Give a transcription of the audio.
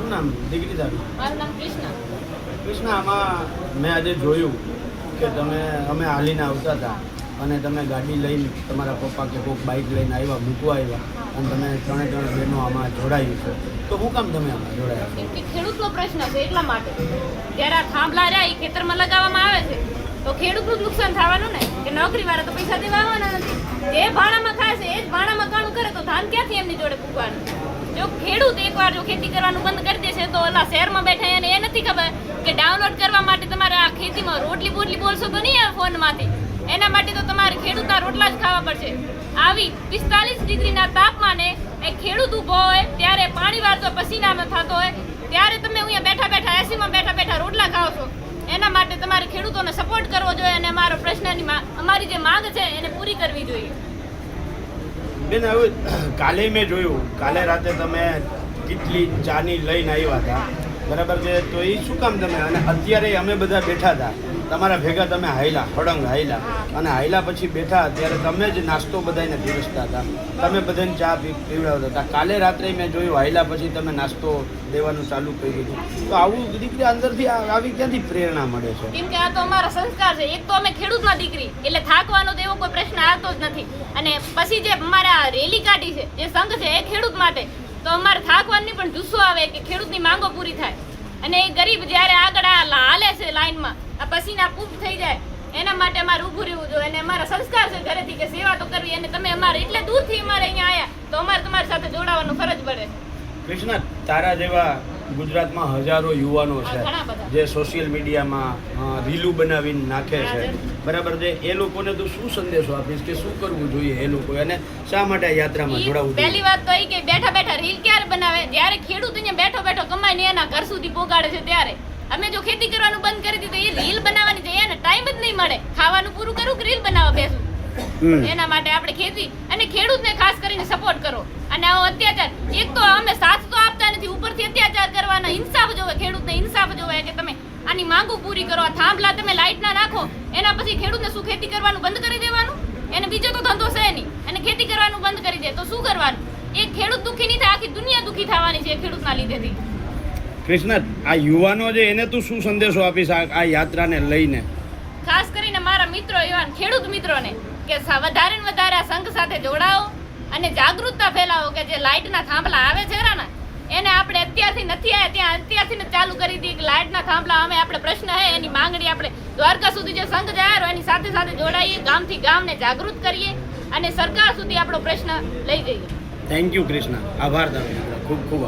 શું નામ દીકરી તારું? મારું નામ કૃષ્ણા. કૃષ્ણા, આમાં મેં આજે જોયું કે અમે હાલીને આવતા હતા અને તમે ગાડી લઈને તમારા પપ્પા કે કોઈક બાઇક લઈને આવ્યા, મૂકવા આવ્યા અને તમે ત્રણે બહેનો આમાં જોડાયું છે. તો શું કામ તમે આમાં જોડાયા? કેમ કે ખેડૂતનો પ્રશ્ન છે એટલા માટે. જ્યારે આ થાંભલા રહ્યા એ ખેતરમાં લગાવવામાં આવે છે તો ખેડૂતનું જ નુકસાન થવાનું ને, કે નોકરીવાળા તો પૈસા દેવા આવવાના નથી. જે ભાડામાં ખાય છે એ જ ભાડામાં કાણું કરે તો ધાન ક્યાંથી એમની જોડે પૂગવાનું? જો ખેડૂત એકવાર જો ખેતી કરવાનું બંધ કરી દેશે તો ઓલા શહેરમાં બેઠા એને એ નથી ખબર કે ડાઉનલોડ કરવા માટે તમારે આ ખેતીમાં રોટલી બોટલી બોલશો તો નહીં આવે ફોનમાંથી. એના માટે તો તમારે ખેડૂતના રોટલા જ ખાવા પડશે. આવી 45 ડિગ્રીના તાપમાને એ ખેડૂત ઊભો હોય ત્યારે પાણી વાળતો પસીનામાં થતો હોય ત્યારે તમે અહીંયા બેઠા બેઠા એસીમાં બેઠા બેઠા રોટલા ખાઓ છો. એના માટે તમારે ખેડૂતોને સપોર્ટ કરવો જોઈએ અને અમારો પ્રશ્નની અમારી જે માંગ છે એને પૂરી કરવી જોઈએ. બેન, હવે કાલે મેં જોયું, કાલે રાતે તમે કેટલી ચાની લઈને આવ્યા હતા, બરાબર છે? તો એ શું કામ તમે, અને અત્યારે અમે બધા બેઠા હતા તમારા ભેગા, તમે હાયલા હળંગ હાયલા અને હાયલા પછી બેઠા ત્યારે તમે જ નાસ્તો બધાને પીરસતા હતા, તમે બધાને ચા પીવડાવતા હતા. કાલે રાત્રે મેં જોયું હાયલા પછી તમે નાસ્તો દેવાનું ચાલુ કરી દીધું. તો આવું દીકરી અંદરથી આવી ક્યાંથી પ્રેરણા મળે છે? કેમ કે આ તો અમારા સંસ્કાર છે. એક તો અમે ખેડૂતના દીકરી એટલે થાકવાનો તો એવો કોઈ પ્રશ્ન આવતો જ નથી. અને પછી જે અમારે આ રેલી કાઢી છે, જે સંઘ છે એ ખેડૂત માટે, તો અમારે થાકવાની પણ જુસ્સો આવે કે ખેડૂતની માંગો પૂરી થાય. અને એ ગરીબ જ્યારે આગળ હાલે છે લાઈનમાં, આ પસીના પૂફ થઈ જાય, એના માટે અમારે ઊભું રહેવું જોઈએ. અને અમારા સંસ્કાર છે ઘરેથી કે સેવા તો કરવી. અને તમે અમારે એટલે દૂરથી અમારે અહીંયા આવ્યા તો અમારે તમારી સાથે જોડાવાનું ફરજ પડે. કૃષ્ણા, તારા જેવા ગુજરાતમાં હજારો યુવાનો છે ઘણા બધા જે સોશિયલ મીડિયામાં રીલું બનાવીને નાખે છે, બરાબર છે? એ લોકોને તો શું સંદેશો આપીશ કે શું કરવું જોઈએ એ લોકો, અને શા માટે આ યાત્રામાં જોડાવવું જોઈએ? પહેલી વાત તો એ કે બેઠા બેઠા રીલ ક્યારે બનાવે? જ્યારે ખેડૂત અહીંયા બેઠો બેઠો કમાઈને એના ઘર સુધી પહોંચાડે છે ત્યારે. અમે જો ખેતી કરવાનું બંધ કરી દીધું, એ રીલ બનાવવાની છે, એને ટાઈમ જ નહીં મળે. ખાવાનું પૂરું કરું કે રીલ બનાવવા બેસું? એના માટે આપણે ખેતી અને ખેડૂતને ખાસ કરીને સપોર્ટ કરો. અને આવો અત્યાચાર, એક તો અમે સાથ તો આપતા નથી, ઉપરથી અત્યાચાર કરવાના. ઇન્સાફ જોવે, ખેડૂતને ઇન્સાફ જોવે કે તમે આની માંગો પૂરી કરો. આ થાંભલા તમે લાઇટના નાખો, એના પછી ખેડૂતને શું ખેતી કરવાનું બંધ કરી દેવાનું? એને બીજો તો ધંધો છે નહીં, અને ખેતી કરવાનું બંધ કરી દે તો શું કરવાનું? એક ખેડૂત દુઃખી નહીં થાય, આખી દુનિયા દુઃખી થવાની છે ખેડૂતના લીધેથી. કૃષ્ણા, આ યુવાનો છે એને તું શું સંદેશો આપીશ આ યાત્રાને લઈને? ખાસ કરીને મારા મિત્રો, એવા ખેડૂત મિત્રોને કે વધારે ને વધારે આ સંઘ સાથે જોડાઓ અને જાગૃતતા ફેલાવો કે જે લાઇટના થાંભલા આવે છે એને આપણે અત્યારથી નથી આવ્યા ત્યાં અત્યારથી ચાલુ કરી દઈએ કે લાઇટના થાંભલા અમે આપણે પ્રશ્ન છે એની માંગણી આપણે દ્વારકા સુધી જે સંઘ જાહેર હોય એની સાથે સાથે જોડાઈએ, ગામથી ગામને જાગૃત કરીએ અને સરકાર સુધી આપણો પ્રશ્ન લઈ જઈએ. થેન્ક યુ કૃષ્ણા, આભાર તારો, ખૂબ ખૂબ આભાર.